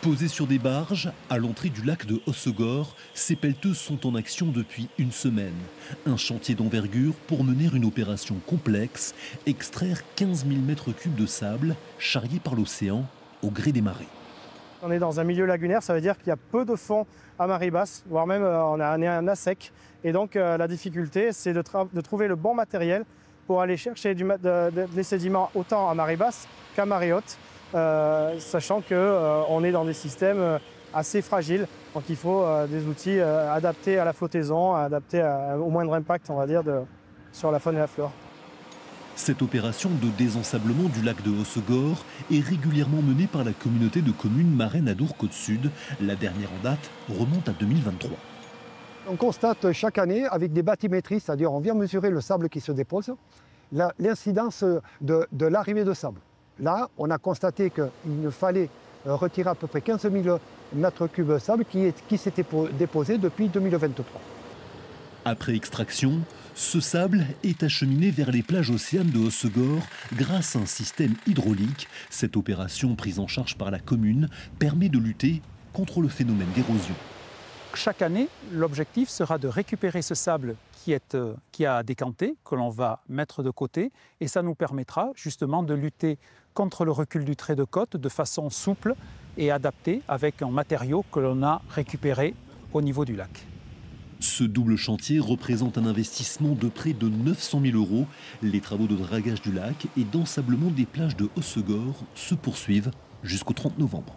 Posées sur des barges, à l'entrée du lac de Hossegor, ces pelleteuses sont en action depuis une semaine. Un chantier d'envergure pour mener une opération complexe, extraire 15 000 mètres cubes de sable charriés par l'océan au gré des marées. On est dans un milieu lagunaire, ça veut dire qu'il y a peu de fond à marée basse, voire même on est à sec. Et donc la difficulté, c'est de trouver le bon matériel pour aller chercher des sédiments autant à marée basse qu'à marée haute, sachant qu'on est dans des systèmes assez fragiles. Donc il faut des outils adaptés à la flottaison, adaptés au moindre impact, on va dire, sur la faune et la flore. Cette opération de désensablement du lac de Hossegor est régulièrement menée par la communauté de communes Marais-Nadour-Côte-Sud. La dernière en date remonte à 2023. On constate chaque année avec des bathymétries, c'est-à-dire on vient mesurer le sable qui se dépose, l'incidence de l'arrivée de sable. Là, on a constaté qu'il fallait retirer à peu près 15 000 mètres cubes de sable qui s'était déposé depuis 2023. Après extraction, ce sable est acheminé vers les plages océanes de Hossegor grâce à un système hydraulique. Cette opération, prise en charge par la commune, permet de lutter contre le phénomène d'érosion. Chaque année, l'objectif sera de récupérer ce sable qui a décanté, que l'on va mettre de côté, et ça nous permettra justement de lutter contre le recul du trait de côte de façon souple et adaptée avec un matériau que l'on a récupéré au niveau du lac. Ce double chantier représente un investissement de près de 900 000 €. Les travaux de dragage du lac et d'ensablement des plages de Hossegor se poursuivent jusqu'au 30 novembre.